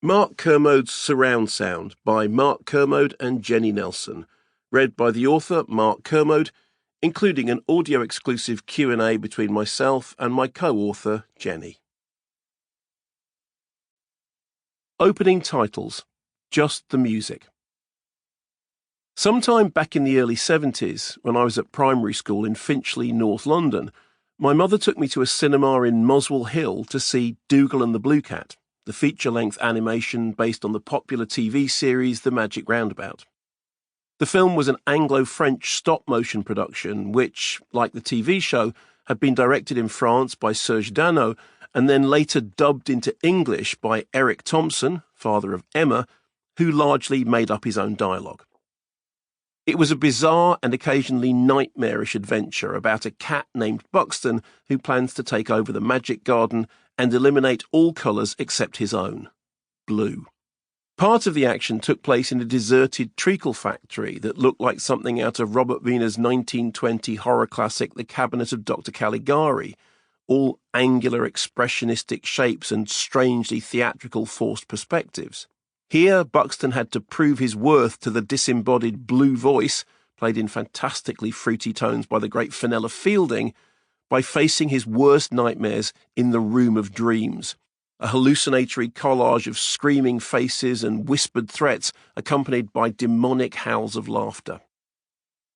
Mark Kermode's Surround Sound by Mark Kermode and Jenny Nelson, read by the author Mark Kermode, including an audio-exclusive Q&A between myself and my co-author Jenny. Opening titles: Just the Music. Sometime back in the early 70s, when I was at primary school in Finchley, North London, my mother took me to a cinema in Muswell Hill to see Dougal and the Blue Cat, the feature-length animation based on the popular TV series The Magic Roundabout. The film was an Anglo-French stop-motion production which, like the TV show, had been directed in France by Serge Dano and then later dubbed into English by Eric Thompson, father of Emma, who largely made up his own dialogue. It was a bizarre and occasionally nightmarish adventure about a cat named Buxton who plans to take over the magic garden and eliminate all colours except his own, blue. Part of the action took place in a deserted treacle factory that looked like something out of Robert Wiener's 1920 horror classic The Cabinet of Dr. Caligari, all angular expressionistic shapes and strangely theatrical forced perspectives. Here, Buxton had to prove his worth to the disembodied blue voice, played in fantastically fruity tones by the great Fenella Fielding, by facing his worst nightmares in the Room of Dreams, a hallucinatory collage of screaming faces and whispered threats accompanied by demonic howls of laughter.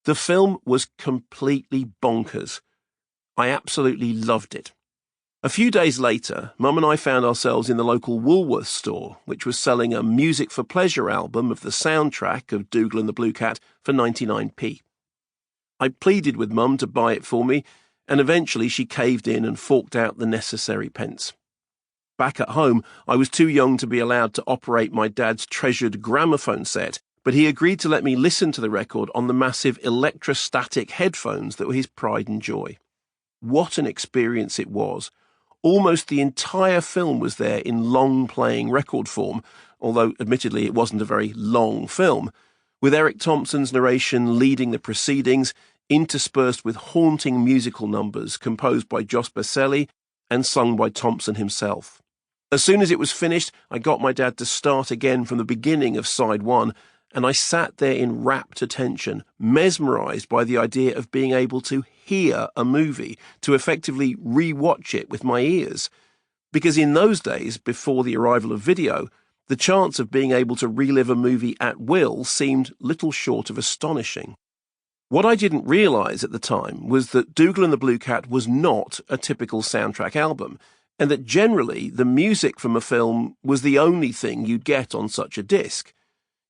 The film was completely bonkers. I absolutely loved it. A few days later, Mum and I found ourselves in the local Woolworths store, which was selling a Music for Pleasure album of the soundtrack of Dougal and the Blue Cat for 99p. I pleaded with Mum to buy it for me, and eventually she caved in and forked out the necessary pence. Back at home, I was too young to be allowed to operate my dad's treasured gramophone set, but he agreed to let me listen to the record on the massive electrostatic headphones that were his pride and joy. What an experience it was! Almost the entire film was there in long-playing record form, although admittedly it wasn't a very long film, with Eric Thompson's narration leading the proceedings, interspersed with haunting musical numbers composed by Jos Baselli and sung by Thompson himself. As soon as it was finished, I got my dad to start again from the beginning of side one, and I sat there in rapt attention, mesmerised by the idea of being able to hear a movie, to effectively re-watch it with my ears. Because in those days, before the arrival of video, the chance of being able to relive a movie at will seemed little short of astonishing. What I didn't realise at the time was that Dougal and the Blue Cat was not a typical soundtrack album, and that generally the music from a film was the only thing you'd get on such a disc.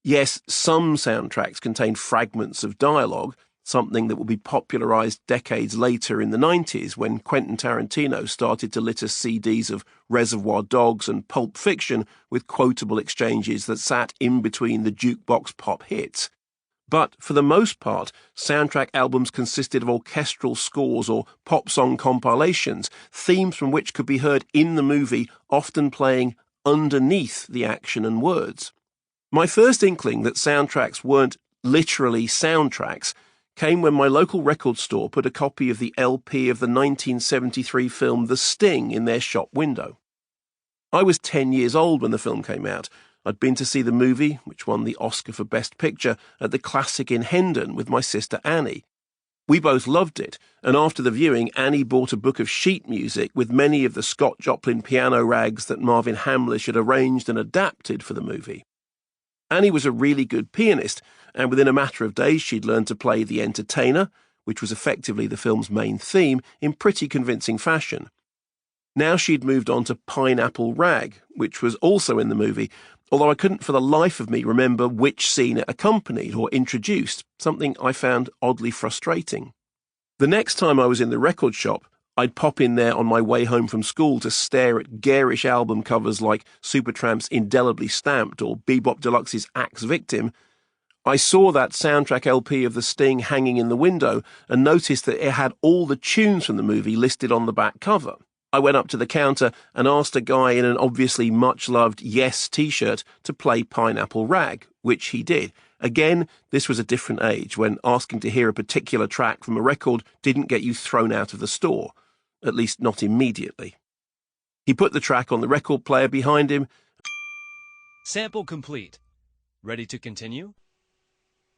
Yes, some soundtracks contain fragments of dialogue, something that would be popularised decades later in the 90s when Quentin Tarantino started to litter CDs of Reservoir Dogs and Pulp Fiction with quotable exchanges that sat in between the jukebox pop hits. But for the most part, soundtrack albums consisted of orchestral scores or pop song compilations, themes from which could be heard in the movie, often playing underneath the action and words. My first inkling that soundtracks weren't literally soundtracks came when my local record store put a copy of the LP of the 1973 film The Sting in their shop window. I was 10 years old when the film came out. I'd been to see the movie, which won the Oscar for Best Picture, at the Classic in Hendon with my sister Annie. We both loved it, and after the viewing, Annie bought a book of sheet music with many of the Scott Joplin piano rags that Marvin Hamlish had arranged and adapted for the movie. Annie was a really good pianist, and within a matter of days she'd learned to play The Entertainer, which was effectively the film's main theme, in pretty convincing fashion. Now she'd moved on to Pineapple Rag, which was also in the movie, although I couldn't for the life of me remember which scene it accompanied or introduced, something I found oddly frustrating. The next time I was in the record shop, I'd pop in there on my way home from school to stare at garish album covers like Supertramp's Indelibly Stamped or Bebop Deluxe's Axe Victim. I saw that soundtrack LP of The Sting hanging in the window and noticed that it had all the tunes from the movie listed on the back cover. I went up to the counter and asked a guy in an obviously much-loved Yes t-shirt to play Pineapple Rag, which he did. Again, this was a different age, when asking to hear a particular track from a record didn't get you thrown out of the store, at least not immediately. He put the track on the record player behind him, Sample complete. Ready to continue?